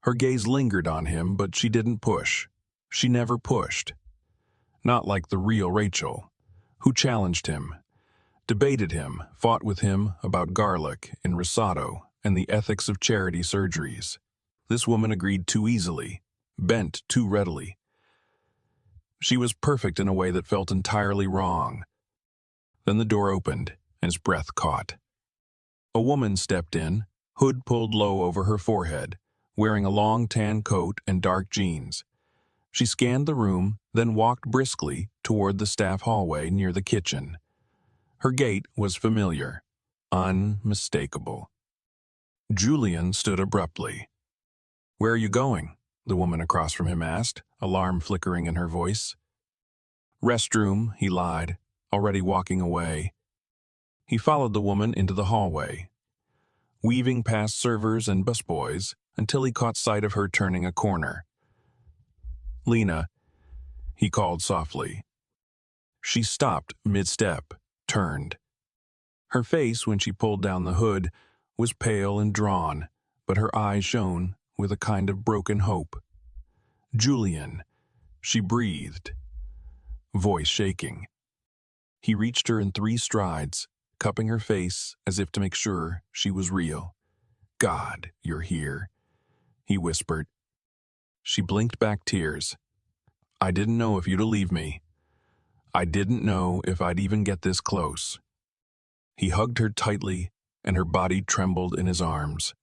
Her gaze lingered on him, but she didn't push. She never pushed. Not like the real Rachel, who challenged him, debated him, fought with him about garlic in risotto and the ethics of charity surgeries. This woman agreed too easily, bent too readily. She was perfect in a way that felt entirely wrong. Then the door opened, and his breath caught. A woman stepped in, hood pulled low over her forehead, wearing a long tan coat and dark jeans. She scanned the room, then walked briskly toward the staff hallway near the kitchen. Her gait was familiar, unmistakable. Julian stood abruptly. "Where are you going?" the woman across from him asked, alarm flickering in her voice. "Restroom," he lied, already walking away. He followed the woman into the hallway, weaving past servers and busboys until he caught sight of her turning a corner. "Lena," he called softly. She stopped mid-step, turned. Her face, when she pulled down the hood, was pale and drawn, but her eyes shone with a kind of broken hope. "Julian," she breathed, voice shaking. He reached her in 3 strides, cupping her face as if to make sure she was real. "God, you're here," he whispered. She blinked back tears. "I didn't know if you'd leave me. I didn't know if I'd even get this close." He hugged her tightly, and her body trembled in his arms.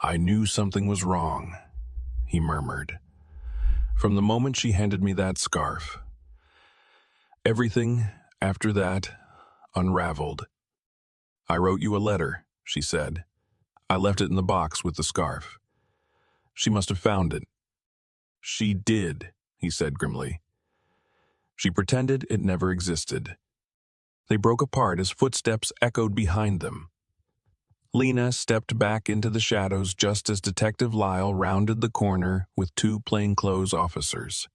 "I knew something was wrong," he murmured, "from the moment she handed me that scarf. Everything, after that, unraveled." "I wrote you a letter," she said. "I left it in the box with the scarf. She must have found it." "She did," he said grimly. She pretended it never existed. They broke apart as footsteps echoed behind them. Lena stepped back into the shadows just as Detective Lyle rounded the corner with 2 plainclothes officers.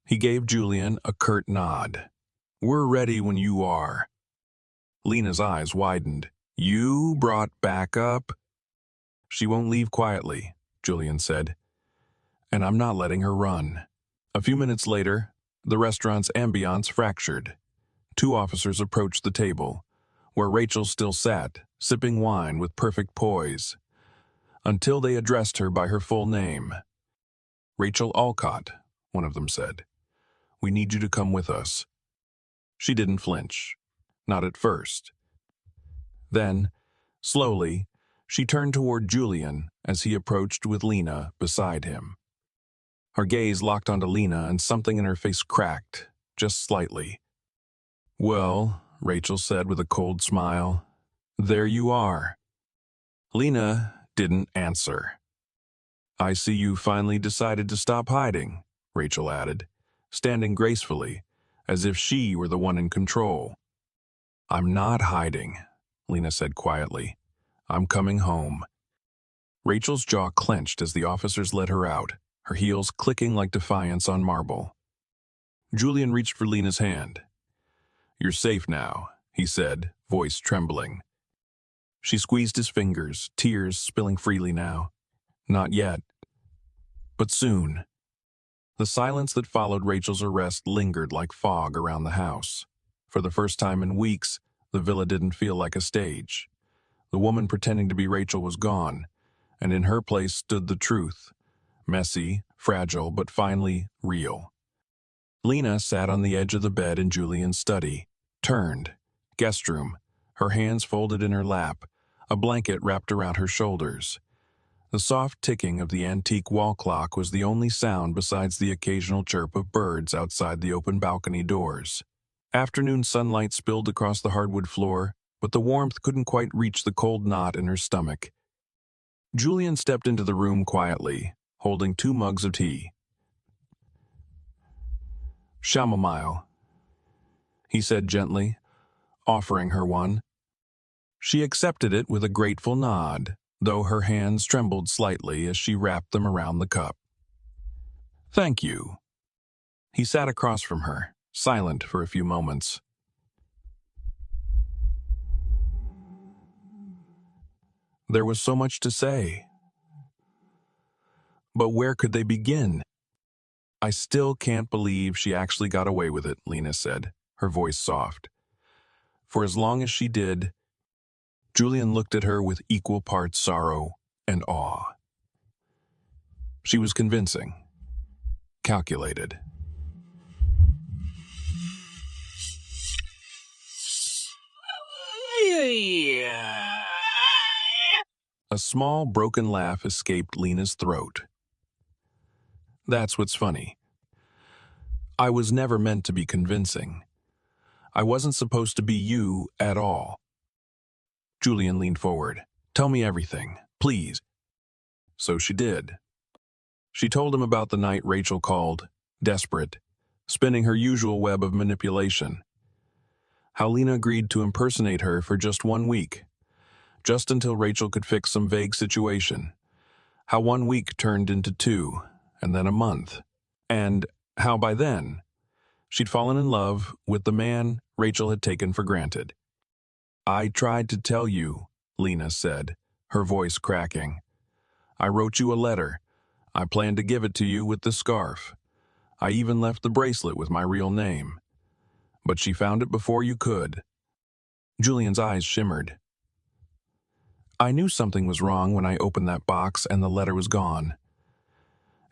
He gave Julian a curt nod. "We're ready when you are." Lena's eyes widened. "You brought backup?" "She won't leave quietly," Julian said. "And I'm not letting her run." A few minutes later, the restaurant's ambiance fractured. 2 officers approached the table, where Rachel still sat, sipping wine with perfect poise, until they addressed her by her full name. "Rachel Alcott," one of them said. "We need you to come with us." She didn't flinch. Not at first. Then, slowly, she turned toward Julian as he approached with Lena beside him. Her gaze locked onto Lena and something in her face cracked, just slightly. "Well," Rachel said with a cold smile, "there you are." Lena didn't answer. "I see you finally decided to stop hiding," Rachel added, standing gracefully, as if she were the one in control. "I'm not hiding," Lena said quietly. "I'm coming home." Rachel's jaw clenched as the officers led her out, her heels clicking like defiance on marble. Julian reached for Lena's hand. "You're safe now," he said, voice trembling. She squeezed his fingers, tears spilling freely now. "Not yet. But soon." The silence that followed Rachel's arrest lingered like fog around the house. For the first time in weeks, the villa didn't feel like a stage. The woman pretending to be Rachel was gone, and in her place stood the truth. Messy, fragile, but finally real. Lena sat on the edge of the bed in Julian's study, turned, guest room, her hands folded in her lap, a blanket wrapped around her shoulders. The soft ticking of the antique wall clock was the only sound besides the occasional chirp of birds outside the open balcony doors. Afternoon sunlight spilled across the hardwood floor, but the warmth couldn't quite reach the cold knot in her stomach. Julian stepped into the room quietly, holding 2 mugs of tea. "Chamomile," he said gently, offering her one. She accepted it with a grateful nod, though her hands trembled slightly as she wrapped them around the cup. "Thank you." He sat across from her, silent for a few moments. There was so much to say. But where could they begin? "I still can't believe she actually got away with it," Lena said, her voice soft. For as long as she did, Julian looked at her with equal parts sorrow and awe. She was convincing, calculated. A small, broken laugh escaped Lena's throat. "That's what's funny. I was never meant to be convincing. I wasn't supposed to be you at all. Julian leaned forward. Tell me everything, please. So she did. She told him about the night Rachel called, desperate, spinning her usual web of manipulation. How Lena agreed to impersonate her for just 1 week, just until Rachel could fix some vague situation. How 1 week turned into 2, and then a month. And how by then, she'd fallen in love with the man Rachel had taken for granted. I tried to tell you, Lena said, her voice cracking. I wrote you a letter. I planned to give it to you with the scarf. I even left the bracelet with my real name. But she found it before you could. Julian's eyes shimmered. I knew something was wrong when I opened that box and the letter was gone.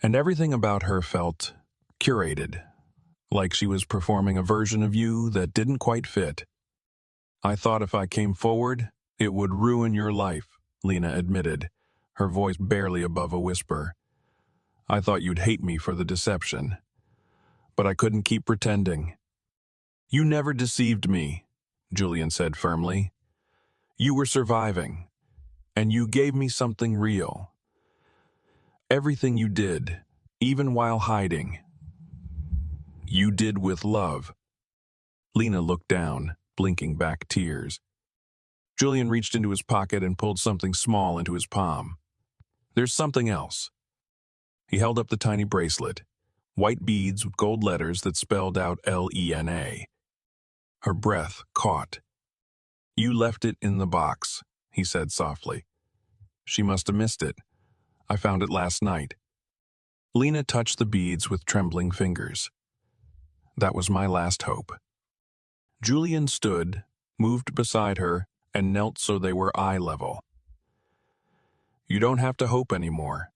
And everything about her felt curated, like she was performing a version of you that didn't quite fit. I thought if I came forward, it would ruin your life, Lena admitted, her voice barely above a whisper. I thought you'd hate me for the deception. But I couldn't keep pretending. You never deceived me, Julian said firmly. You were surviving, and you gave me something real. Everything you did, even while hiding, you did with love. Lena looked down, blinking back tears. Julian reached into his pocket and pulled something small into his palm. There's something else. He held up the tiny bracelet, white beads with gold letters that spelled out Lena. Her breath caught. You left it in the box, he said softly. She must have missed it. I found it last night. Lena touched the beads with trembling fingers. That was my last hope. Julian stood, moved beside her, and knelt so they were eye level. You don't have to hope anymore.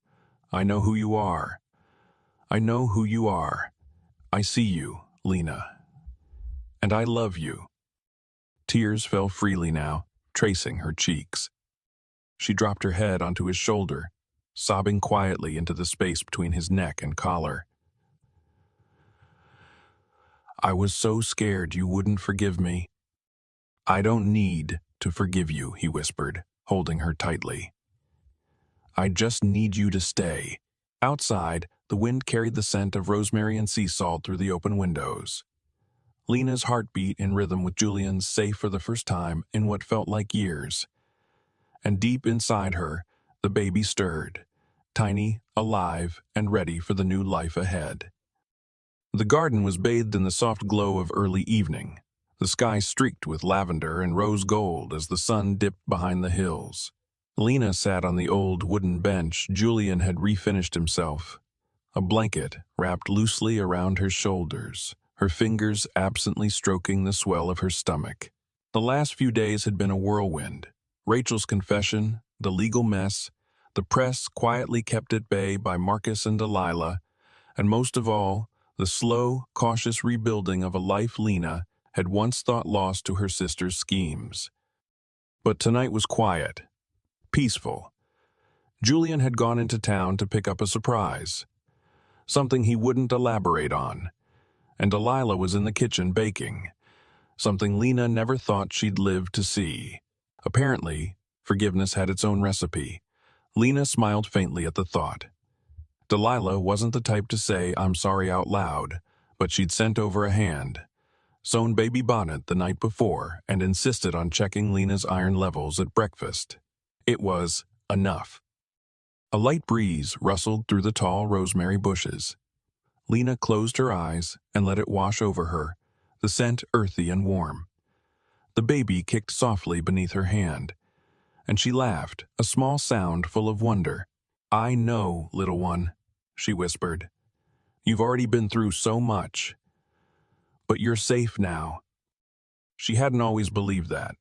I know who you are. I know who you are. I see you, Lena. And I love you. Tears fell freely now, tracing her cheeks. She dropped her head onto his shoulder, sobbing quietly into the space between his neck and collar. I was so scared you wouldn't forgive me. I don't need to forgive you, he whispered, holding her tightly. I just need you to stay. Outside, the wind carried the scent of rosemary and sea salt through the open windows. Lena's heart beat in rhythm with Julian's, safe for the first time in what felt like years. And deep inside her, the baby stirred, tiny, alive, and ready for the new life ahead. The garden was bathed in the soft glow of early evening, the sky streaked with lavender and rose gold as the sun dipped behind the hills. Lena sat on the old wooden bench Julian had refinished himself, a blanket wrapped loosely around her shoulders, her fingers absently stroking the swell of her stomach. The last few days had been a whirlwind. Rachel's confession, the legal mess, the press quietly kept at bay by Marcus and Delilah, and most of all, the slow, cautious rebuilding of a life Lena had once thought lost to her sister's schemes. But tonight was quiet, peaceful. Julian had gone into town to pick up a surprise, something he wouldn't elaborate on, and Delilah was in the kitchen baking, something Lena never thought she'd live to see. Apparently, forgiveness had its own recipe. Lena smiled faintly at the thought. Delilah wasn't the type to say, I'm sorry out loud, but she'd sent over a hand, sewn baby bonnet the night before, and insisted on checking Lena's iron levels at breakfast. It was enough. A light breeze rustled through the tall rosemary bushes. Lena closed her eyes and let it wash over her, the scent earthy and warm. The baby kicked softly beneath her hand, and she laughed, a small sound full of wonder. I know, little one, she whispered. You've already been through so much. But you're safe now. She hadn't always believed that.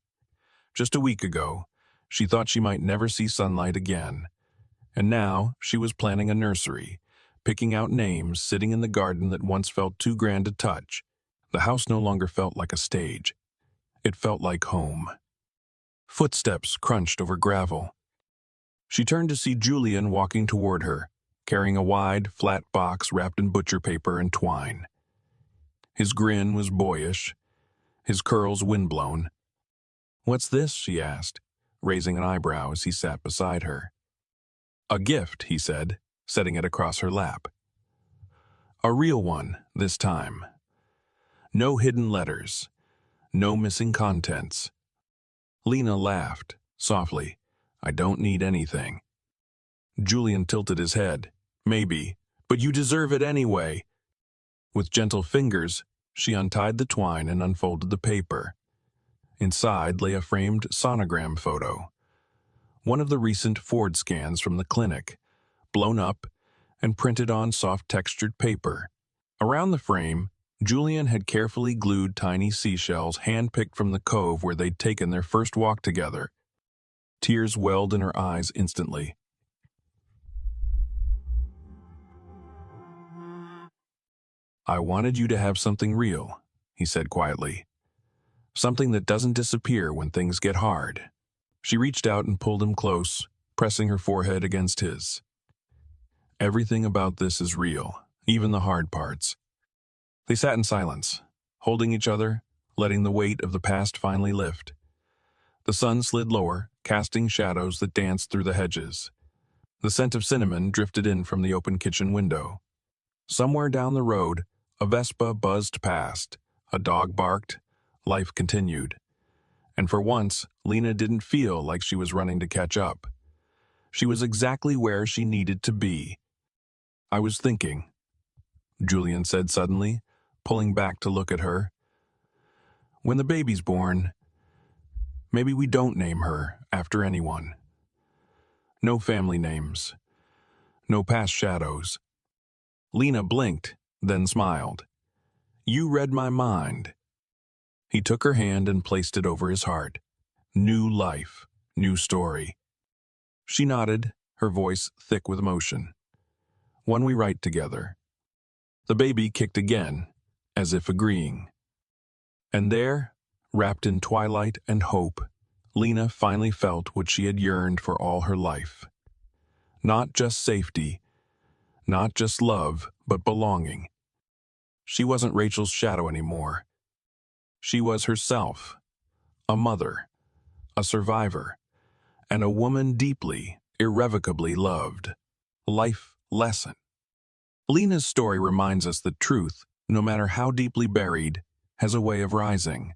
Just a week ago, she thought she might never see sunlight again. And now she was planning a nursery, picking out names, sitting in the garden that once felt too grand to touch. The house no longer felt like a stage. It felt like home. Footsteps crunched over gravel. She turned to see Julian walking toward her, carrying a wide, flat box wrapped in butcher paper and twine. His grin was boyish, his curls windblown. "What's this?" she asked, raising an eyebrow as he sat beside her. "A gift," he said, setting it across her lap. "A real one, this time. No hidden letters. No missing contents." Lena laughed, softly. "I don't need anything." Julian tilted his head. "Maybe, but you deserve it anyway." With gentle fingers, she untied the twine and unfolded the paper. Inside lay a framed sonogram photo. One of the recent Ford scans from the clinic, blown up and printed on soft-textured paper. Around the frame, Julian had carefully glued tiny seashells hand-picked from the cove where they'd taken their first walk together. Tears welled in her eyes instantly. "I wanted you to have something real," he said quietly. "Something that doesn't disappear when things get hard." She reached out and pulled him close, pressing her forehead against his. "Everything about this is real, even the hard parts." They sat in silence, holding each other, letting the weight of the past finally lift. The sun slid lower, casting shadows that danced through the hedges. The scent of cinnamon drifted in from the open kitchen window. Somewhere down the road, a Vespa buzzed past, a dog barked, life continued. And for once, Lena didn't feel like she was running to catch up. She was exactly where she needed to be. "I was thinking," Julian said suddenly, pulling back to look at her. "When the baby's born, maybe we don't name her after anyone. No family names. No past shadows." Lena blinked, then smiled. "You read my mind." He took her hand and placed it over his heart. New life, new story. She nodded, her voice thick with emotion. "One we write together." The baby kicked again, as if agreeing. And there, wrapped in twilight and hope, Lena finally felt what she had yearned for all her life. Not just safety, not just love, but belonging. She wasn't Rachel's shadow anymore. She was herself, a mother, a survivor, and a woman deeply, irrevocably loved. Life lesson. Lena's story reminds us that truth, no matter how deeply buried, has a way of rising.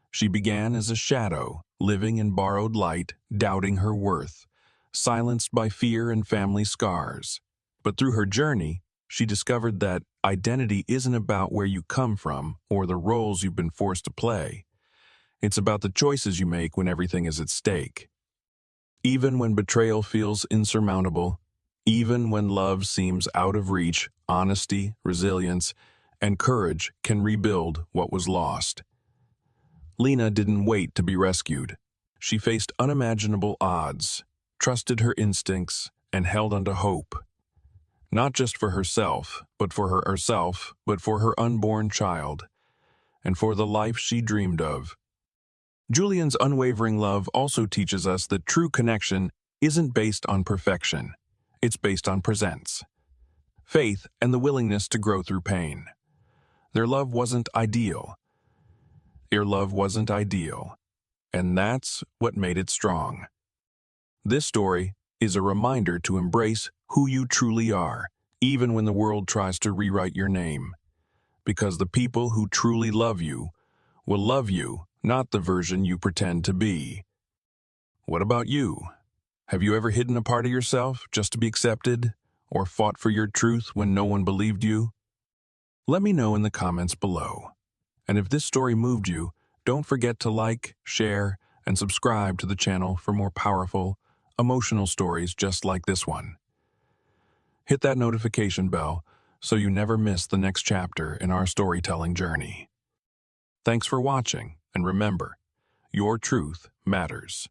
She began as a shadow, living in borrowed light, doubting her worth, silenced by fear and family scars. But through her journey, she discovered that identity isn't about where you come from or the roles you've been forced to play. It's about the choices you make when everything is at stake. Even when betrayal feels insurmountable, even when love seems out of reach, honesty, resilience, and courage can rebuild what was lost. Lena didn't wait to be rescued. She faced unimaginable odds, trusted her instincts, and held onto hope. Not just for herself, but for her unborn child, and for the life she dreamed of. Julian's unwavering love also teaches us that true connection isn't based on perfection. It's based on presence, faith, and the willingness to grow through pain. Their love wasn't ideal. And that's what made it strong. This story is a reminder to embrace who you truly are, even when the world tries to rewrite your name. Because the people who truly love you will love you, not the version you pretend to be. What about you? Have you ever hidden a part of yourself just to be accepted, or fought for your truth when no one believed you? Let me know in the comments below. And if this story moved you, don't forget to like, share, and subscribe to the channel for more powerful, emotional stories just like this one. Hit that notification bell so you never miss the next chapter in our storytelling journey. Thanks for watching, and remember, your truth matters.